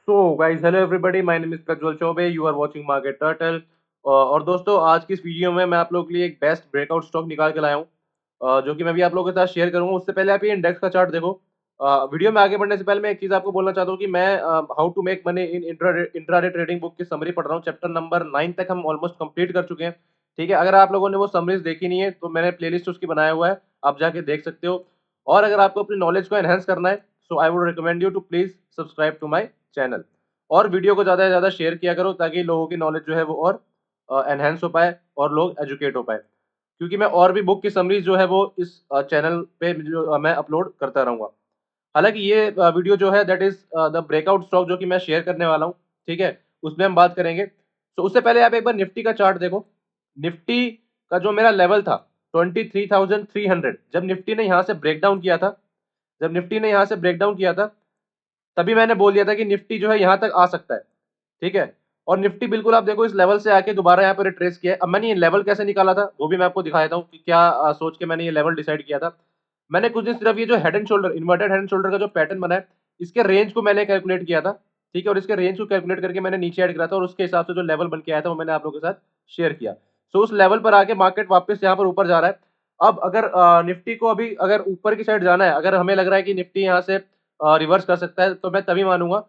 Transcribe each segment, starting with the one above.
So guys, hello everybody, my name is Prajwal Choubey, you are watching Market Turtle. और दोस्तों, आज की इस वीडियो में मैं आप लोगों के लिए एक बेस्ट ब्रेकआउट स्टॉक निकाल के लाया हूँ, जो कि मैं भी आप लोगों के साथ शेयर करूंगा। उससे पहले आप ये इंडेक्स का चार्ट देखो। वीडियो में आगे बढ़ने से पहले मैं एक चीज आपको बोलना चाहता हूँ कि मैं how to make money in intraday trading book की समरी पढ़ रहा हूँ। चैप्टर नंबर 9 तक हम ऑलमोस्ट कंप्लीट कर चुके हैं। ठीक है, अगर आप लोगों ने वो समरीज देखी नहीं है तो मैंने प्लेलिस्ट उसकी बनाया हुआ है, आप जाके देख सकते हो। और अगर आपको अपनी नॉलेज को एनहेंस करना है, so I would recommend you to please subscribe to my channel. और वीडियो को ज़्यादा से ज़्यादा शेयर किया करो ताकि लोगों की नॉलेज जो है वो और एनहेंस हो पाए और लोग एजुकेट हो पाए। क्योंकि मैं और भी बुक की समरीज जो है वो इस चैनल पे जो मैं अपलोड करता रहूँगा। हालांकि ये वीडियो जो है that is the breakout stock जो कि मैं शेयर करने वाला हूँ। ठीक है, उसमें हम बात करेंगे। तो उससे पहले आप एक बार निफ्टी का चार्ट देखो। निफ्टी का जो मेरा लेवल था 23,300, जब निफ्टी ने यहाँ से ब्रेक डाउन किया था, तभी मैंने बोल दिया था कि निफ्टी जो है यहाँ तक आ सकता है। ठीक है, और निफ्टी बिल्कुल आप देखो इस लेवल से आके दोबारा यहाँ पर रिट्रेस किया है। अब मैंने ये लेवल कैसे निकाला था वो भी मैं आपको दिखा देता हूँ कि क्या सोच के मैंने ये लेवल डिसाइड किया था। मैंने कुछ दिन सिर्फ ये जो head and shoulder, inverted head and shoulder का जो पैटर्न बना है, इसके रेंज को मैंने कैलकुलेट किया था। ठीक है, और इसके रेंज को कैलकुलेट करके मैंने नीचे ऐड करा था और उसके हिसाब से जो लेवल बन के आया था वो मैंने आप लोगों के साथ शेयर किया। सो उस लेवल पर आके मार्केट वापस यहाँ पर ऊपर जा रहा है। अब अगर निफ्टी को अभी अगर ऊपर की साइड जाना है, अगर हमें लग रहा है कि निफ्टी यहाँ से रिवर्स कर सकता है, तो मैं तभी मानूंगा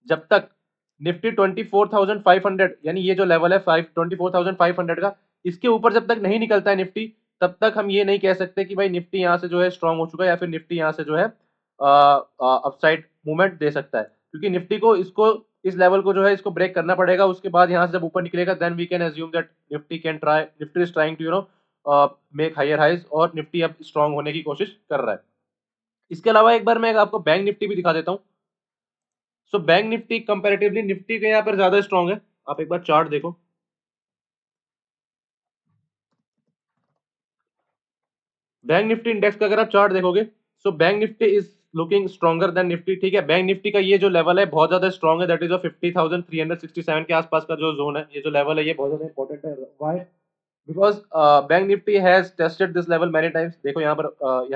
जब तक निफ्टी 24,500, यानी ये जो लेवल है 24,500 का, इसके ऊपर जब तक नहीं निकलता है निफ्टी, तब तक हम ये नहीं कह सकते कि भाई निफ्टी यहाँ से जो है स्ट्रांग हो चुका है या फिर निफ्टी यहाँ से जो है अपसाइड मूवमेंट दे सकता है। क्योंकि निफ्टी को इसको इस लेवल को जो है इसको ब्रेक करना पड़ेगा। उसके बाद यहाँ से जब ऊपर निकलेगा then we can assume that Nifty is trying to make higher highs, और निफ्टी अब स्ट्रांग होने की कोशिश कर रहा है। इसके अलावा एक बार मैं आपको बैंक निफ्टी भी दिखा देता हूँ। So bank Nifty comparatively Nifty के यहाँ पर ज्यादा स्ट्रांग है। आप एक बार चार्ट देखो। बैंक निफ्टी इंडेक्स का अगर आप चार्ट देखोगे, so bank Nifty is looking stronger than Nifty. ठीक है, बैंक निफ्टी का ये जो लेवल है बहुत ज्यादा स्ट्रॉन्ग है, दैट इज 50,367 के आसपास का जो जोन है, ये जो लेवल है ये बहुत ज्यादा इंपॉर्टेंट है। Why? Because Bank Nifty has tested this level many times. देखो यहाँ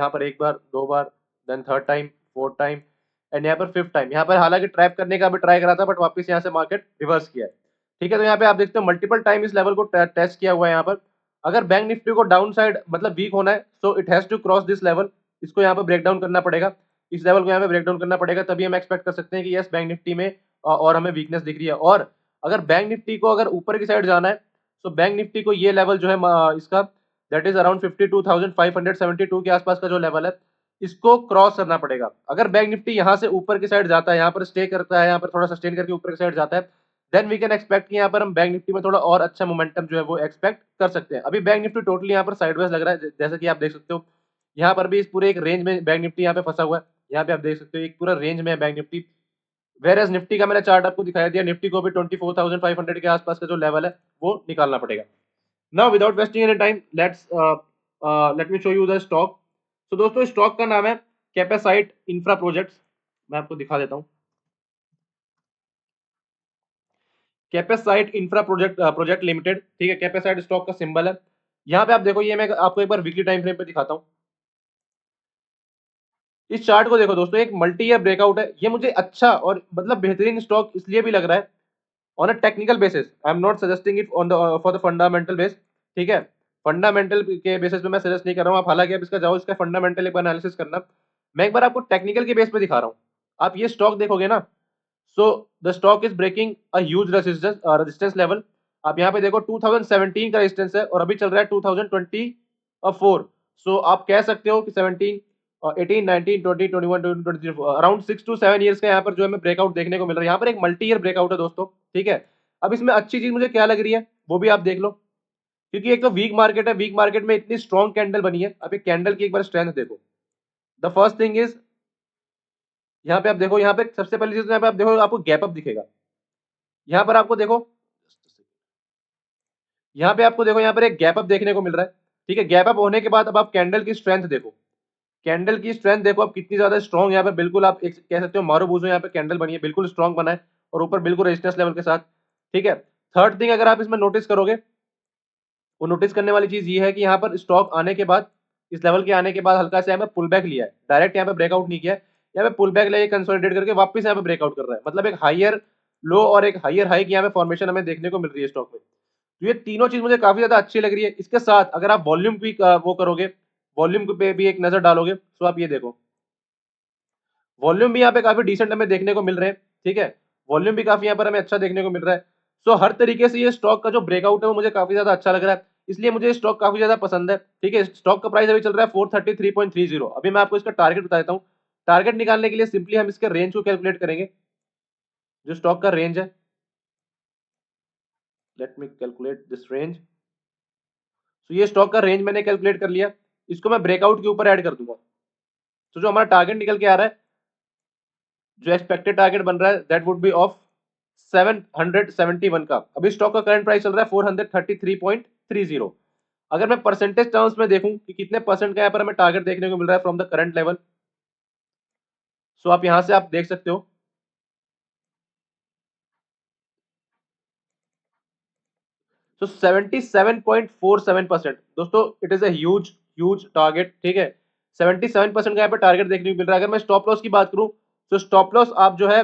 पर एक बार, दो बार, then third time, fourth time, and यहाँ पर फिफ्थ टाइम। यहाँ पर हालांकि ट्रैप करने का भी ट्राई करा था, बट वापस यहाँ से मार्केट रिवर्स किया है। ठीक है, तो यहाँ पे आप देखते हो मल्टीपल टाइम इस लेवल को टेस्ट किया हुआ है। यहाँ पर अगर बैंक निफ्टी को डाउन साइड मतलब वीक होना है, so it has to cross this level. इसको यहाँ पर ब्रेक डाउन करना पड़ेगा, इस लेवल को यहाँ पे ब्रेक डाउन करना पड़ेगा, तभी हम एक्सपेक्ट कर सकते हैं कि यस बैंक निफ्टी में और हमें वीकनेस दिख रही है। और अगर बैंक निफ्टी को अगर ऊपर की साइड जाना है, तो बैंक निफ्टी को ये लेवल जो है इसका दैट इज अराउंड 52,572 के आसपास का जो लेवल है, इसको क्रॉस करना पड़ेगा। अगर बैंक निफ्टी यहाँ से ऊपर की साइड जाता है, यहाँ पर स्टे करता है, यहाँ पर थोड़ा सस्टेन करके ऊपर की साइड जाता है, देन वी कैन एक्सपेक्ट कि यहाँ पर हम बैंक निफ्टी में थोड़ा और अच्छा मोमेंटम जो है वो एक्सपेक्ट कर सकते हैं। अभी बैंक निफ्टी टोटली यहाँ पर साइडवेज लग रहा है, जैसा कि आप देख सकते हो। यहाँ पर भी इस पूरे एक रेंज में बैंक निफ्टी यहाँ पे फंसा हुआ है। यहाँ पे आप देख सकते हो एक पूरा रेंज में है bank Nifty. Whereas Nifty का मैंने चार्ट आपको दिखाया दिया, निफ्टी को भी 24,500 के आसपास का जो लेवल है वो निकालना पड़ेगा। Now without wasting any time, late me show you the stock. तो दोस्तों, स्टॉक का नाम है कैपेसाइट इंफ्रा प्रोजेक्ट्स। मैं आपको दिखा देता हूँ। कैपेसाइट इंफ्रा प्रोजेक्ट लिमिटेड। ठीक है, कैपेसाइट स्टॉक का सिंबल है। यहाँ पे आप देखो, ये मैं आपको एक बार वीकली टाइम फ्रेम पे दिखाता हूँ। इस चार्ट को देखो दोस्तों, एक मल्टी ईयर ब्रेकआउट है। ये मुझे अच्छा और मतलब बेहतरीन स्टॉक इसलिए भी लग रहा है on a technical basis. I am not suggesting it on the for the fundamental base. ठीक है, फंडामेंटल के बेसिस पे मैं सजेस्ट नहीं कर रहा हूँ। आप हालांकि आप इसका जाओ, इसका फंडामेंटल एक बार एनालिसिस करना। मैं एक बार आपको टेक्निकल के बेस पे दिखा रहा हूँ। आप ये स्टॉक देखोगे ना, so the stock is breaking a huge resistance level. आप यहाँ पे देखो 2017 का रेजिस्टेंस है और अभी चल रहा है 2024। सो आप कह सकते हो कि 17, 18, 19, 20, 21, 22, 23, अराउंड 6 to 7 ईयर्स का यहाँ पर जो है ब्रेकआउट देखने को मिल रहा है। यहाँ पर एक मल्टी ईयर ब्रेकआउट है दोस्तों। ठीक है, अब इसमें अच्छी चीज मुझे क्या लग रही है वो भी आप देख लो। क्योंकि एक तो वीक मार्केट है, वीक मार्केट में इतनी स्ट्रॉन्ग कैंडल बनी है। अब एक कैंडल की एक बार स्ट्रेंथ देखो। द फर्स्ट थिंग इज, यहाँ पे आप देखो, यहाँ पे सबसे पहली चीज यहाँ पे आप देखो, आपको गैप अप दिखेगा। यहाँ पर आपको देखो, यहाँ पे आपको देखो, यहाँ पर एक गैप अप देखने को मिल रहा है। ठीक है, गैप अप होने के बाद अब आप कैंडल की स्ट्रेंथ देखो। कैंडल की स्ट्रेंथ देखो अब कितनी ज्यादा स्ट्रॉन्ग। यहाँ पे बिल्कुल आप एक कह सकते हो मारो बूझो, यहाँ पे कैंडल बनी है, बिल्कुल स्ट्रॉन्ग बना है और ऊपर बिल्कुल रेजिस्टेंस लेवल के साथ। ठीक है, थर्ड थिंग अगर आप इसमें नोटिस करोगे, वो नोटिस करने वाली चीज ये है कि यहाँ पर स्टॉक आने के बाद, इस लेवल के आने के बाद हल्का सा यहाँ पे पुल बैक लिया है। डायरेक्ट यहाँ पे ब्रेकआउट नहीं किया है, यहाँ पे पुल बैक लेके कंसोलिडेट करके वापस यहाँ पे ब्रेकआउट कर रहा है। मतलब एक हायर लो और एक हायर हाई की यहाँ पे फॉर्मेशन हमें देखने को मिल रही है स्टॉक में। तो ये तीनों चीज मुझे काफी ज्यादा अच्छी लग रही है। इसके साथ अगर आप वॉल्यूम भी वो करोगे, वॉल्यूम पे भी एक नजर डालोगे, तो आप ये देखो वॉल्यूम भी यहाँ पे काफी डिसेंट हमें देखने को मिल रहे हैं। ठीक है, वॉल्यूम भी काफी यहाँ पर हमें अच्छा देखने को मिल रहा है। सो हर तरीके से ये स्टॉक का जो ब्रेकआउट है वो मुझे काफी ज्यादा अच्छा लग रहा है, इसलिए मुझे ये स्टॉक काफी ज्यादा पसंद है। ठीक है, स्टॉक का प्राइस अभी चल रहा है 433.30। अभी मैं आपको इसका टारगेट बता देता हूँ। टारगेट निकालने के लिए सिंपली हम इसके रेंज को कैलकुलेट करेंगे, जो स्टॉक का रेंज है। Let me calculate this range. तो ये स्टॉक का रेंज मैंने कैलकुलेट कर लिया, इसको मैं ब्रेकआउट के ऊपर ऐड कर दूंगा। तो जो हमारा टारगेट निकल के आ रहा है, जो एक्सपेक्टेड टारगेट बन रहा है, दैट वुड बी ऑफ 771 का। अभी स्टॉक का करंट प्राइस चल रहा है 433.30। अगर मैं परसेंटेज टर्म्स में देखूं कि कितने परसेंट का यहाँ पर हमें टारगेट देखने को मिल रहा है फ्रॉम द करंट लेवल, सो आप यहां से आप देख सकते हो। सो 77.47%। दोस्तों it is a huge huge target. ठीक है, 77% का यहाँ पे टारगेट देखने को मिल रहा है। अगर मैं स्टॉप लॉस की बात करूं, तो स्टॉप लॉस आप जो है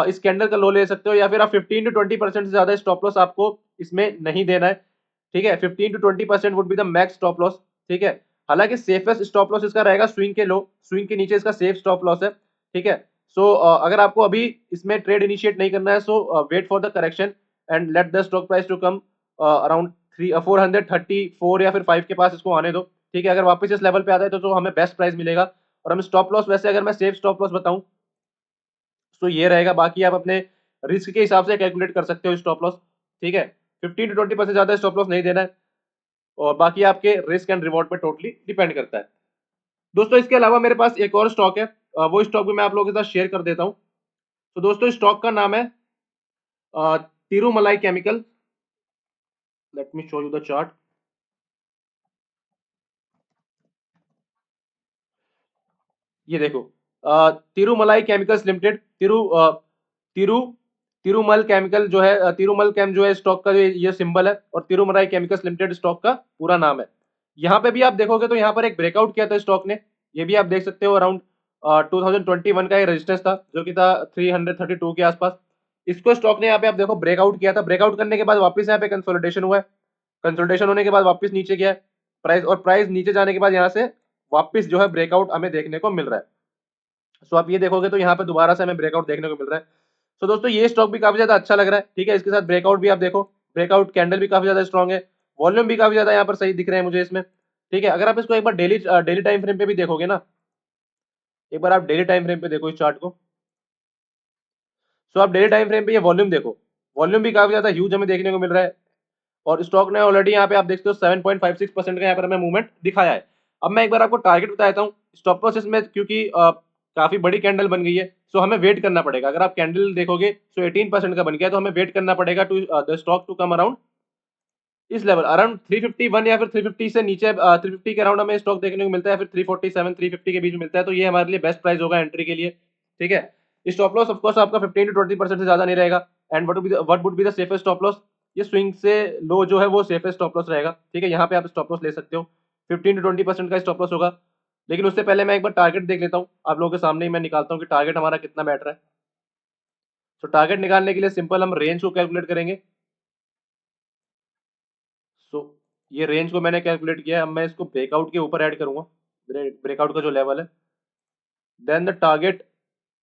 इस कैंडल का लो ले सकते हो, या फिर आप 15 to 20% से ज्यादा स्टॉप लॉस आपको इसमें नहीं देना है। ठीक है, 15 to 20% would be the max stop loss. ठीक है, हालांकि सेफेस्ट स्टॉप लॉस इसका रहेगा स्विंग के लो, स्विंग के नीचे इसका सेफ स्टॉप लॉस है। ठीक है, सो अगर आपको अभी इसमें ट्रेड इनिशिएट नहीं करना है, so wait for the correction and let the stock price to come around 434 या फिर 5 के पास इसको आने दो। ठीक है, अगर वापस इस लेवल पे आता है तो हमें बेस्ट प्राइस मिलेगा। और हम स्टॉप लॉस, वैसे अगर मैं सेफ स्टॉप लॉस बताऊं तो ये रहेगा, बाकी आप अपने रिस्क के हिसाब से कैलकुलेट कर सकते हो स्टॉप लॉस। ठीक है, 15 to 20% ज्यादा स्टॉप लॉस नहीं देना है, और बाकी आपके रिस्क एंड रिवॉर्ड पे टोटली डिपेंड करता है। दोस्तों इसके अलावा मेरे पास एक और स्टॉक है, वो स्टॉक भी मैं आप लोगों के साथ शेयर कर देता हूँ। तो दोस्तों स्टॉक का नाम है Tirumalai chemical. Let me show you the chart. ये देखो, Tirumalai chemicals limited, Tiru Tirumal chemical जो है, तिरुमल केम जो है स्टॉक का ये सिंबल है, और तिरुमलाई केमिकल्स लिमिटेड स्टॉक का पूरा नाम है। यहाँ पे भी आप देखोगे तो यहाँ पर एक ब्रेकआउट किया था स्टॉक ने, ये भी आप देख सकते हो। अराउंड 2021 का ये रेजिस्टेंस था जो कि था 332 के आसपास। इसको स्टॉक ने यहाँ पे आप देखो ब्रेकआउट किया था। ब्रेकआउट करने के बाद वापस यहाँ पे कंसोलिडेशन हुआ है, कंसोलिडेशन होने के बाद वापस नीचे गया है प्राइस, और प्राइस नीचे जाने के बाद यहाँ से वापस जो है ब्रेकआउट हमें देखने को मिल रहा है। सो आप ये देखोगे तो यहाँ पे दोबारा से हमें ब्रेकआउट देखने को मिल रहा है। सो दोस्तों ये स्टॉक भी काफी ज्यादा अच्छा लग रहा है। ठीक है, इसके साथ ब्रेकआउट भी आप देखो, ब्रेकआउट कैंडल भी काफी ज्यादा स्ट्रॉन्ग है, वॉल्यूम भी काफी ज्यादा यहाँ पर सही दिख रहे हैं मुझे इसमें। ठीक है, अगर आप इसको एक बार डेली डेली टाइम फ्रेम पे भी देखोगे ना, एक बार आप डेली टाइम फ्रेम पे देखो इस चार्ट को। सो आप डेली टाइम फ्रेम पे ये वॉल्यूम देखो, वॉल्यूम भी काफी ज्यादा ह्यूज हमें देखने को मिल रहा है, और स्टॉक ने ऑलरेडी यहाँ पे आप देखते हो 7.56% का यहाँ पर हमें मूवमेंट दिखाया है। अब मैं एक बार आपको टारगेट बता देता हूँ स्टॉप लॉस इसमें, क्योंकि काफी बड़ी कैंडल बन गई है, सो हमें वेट करना पड़ेगा। अगर आप कैंडल देखोगे सो 18% का बन गया, तो हमें वेट करना पड़ेगा to the stock to come around इस लेवल, अराउंड 351 या फिर 350 से नीचे, 350 के अराउंड हमें स्टॉक देखने को मिलता है, फिर 347 350 के बीच में मिलता है, तो ये हमारे लिए बेस्ट प्राइस होगा एंट्री के लिए। ठीक है, स्टॉप लॉस ऑफ कोर्स आपका 15 to 20% से ज्यादा नहीं रहेगा। And what would be the safest stop loss, ये स्विंग से लो जो है वो सेफेस्ट स्टॉप लॉस रहेगा। ठीक है, यहाँ पे आप स्टॉप लॉस ले सकते हो, 15 to 20% का स्टॉप लॉस होगा। लेकिन उससे पहले मैं एक बार टारगेट देख लेता हूँ, आप लोगों के सामने ही मैं निकालता हूँ कि टारगेट हमारा कितना बैठ रहा है। तो टारगेट निकालने के लिए सिंपल हम रेंज को कैलकुलेट करेंगे। सो ये रेंज को मैंने कैलकुलेट किया है, अब मैं इसको ब्रेकआउट के ऊपर ऐड करूंगा, ब्रेकआउट का जो लेवल है। देन द टारगेट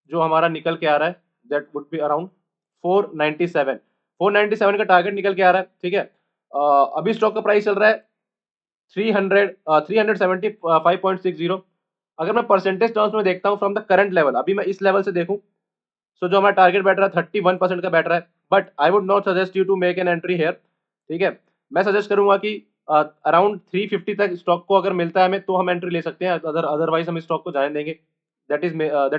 जो हमारा निकल के आ रहा है, दैट वुड बी अराउंड 497। 497 का टारगेट निकल के आ रहा है। ठीक है, अभी स्टॉक का प्राइस चल रहा है 375.60। अगर मैं परसेंटेज टर्म्स में देखता हूँ फ्रॉम द करंट लेवल, अभी मैं इस लेवल से देखूं, सो जो हमारा टारगेट बैठ रहा है 31% का बैठ रहा है, but I would not suggest you to make an entry here. ठीक है, मैं सजेस्ट करूंगा कि अराउंड 350 तक स्टॉक को अगर मिलता है हमें तो हम एंट्री ले सकते हैं, अदरवाइज हम स्टॉक को जाने देंगे। That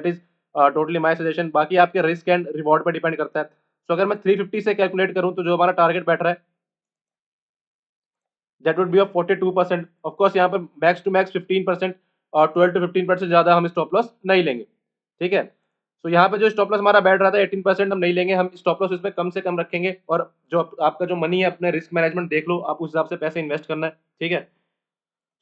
is totally my suggestion, बाकी आपके रिस्क एंड रिवॉर्ड पर डिपेंड करता है। तो अगर मैं 350 से कैलकुलेट करूं तो जो हमारा टारगेट बैठ रहा है that would be of 42%। Of course यहाँ पर मैक्स टू मैक्स 15% और 12 to 15% ज्यादा हम स्टॉप लॉस नहीं लेंगे। ठीक है, तो यहाँ पे जो स्टॉप लॉस हमारा बैठ रहा था 18% हम नहीं लेंगे, हम स्टॉप लॉस इसमें कम से कम रखेंगे, और जो आपका जो मनी है अपने रिस्क मैनेजमेंट देख लो, आप उस हिसाब से पैसे इन्वेस्ट करना है। ठीक है,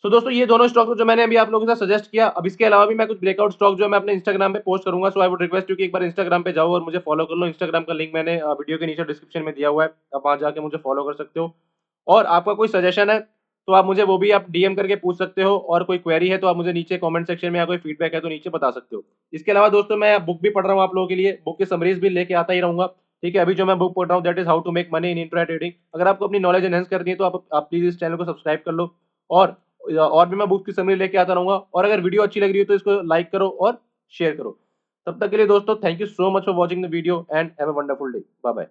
सो दोस्तों ये दोनों स्टॉक जो मैंने अभी आप लोगों के साथ सजेस्ट किया। अब इसके अलावा भी मैं कुछ ब्रेकआउट स्टॉक जो है मैं अपने इंस्टाग्राम पे पोस्ट करूंगा। सो आई वुड रिक्वेस्ट यू कि एक बार इंस्टाग्राम पे जाओ और मुझे फॉलो कर लो। इंस्टाग्राम का लिंक मैंने वीडियो के नीचे डिस्क्रिप्शन में दिया हुआ है, आप वहां जाके मुझे फॉलो कर सकते हो। और आपका कोई सजेशन है तो आप मुझे वो भी आप डीएम करके पूछ सकते हो, और कोई क्वेरी है तो आप मुझे नीचे कमेंट सेक्शन में, या कोई फीडबैक है तो नीचे बता सकते हो। इसके अलावा दोस्तों मैं बुक भी पढ़ रहा हूँ आप लोगों के लिए, बुक की समरीज भी लेके आता ही रहूंगा। ठीक है, अभी जो मैं बुक पढ़ रहा हूँ that is how to make money in intra trading. अगर आपको अपनी नॉलेज एनहेंस करनी है तो आप प्लीज इस चैनल को सब्सक्राइब कर लो। और भी मैं बुक की समरी लेके आता रहूंगा। और अगर वीडियो अच्छी लग रही है तो इसको लाइक करो और शेयर करो। तब तक के लिए दोस्तों thank you so much for watching the video and have a wonderful day. Bye bye.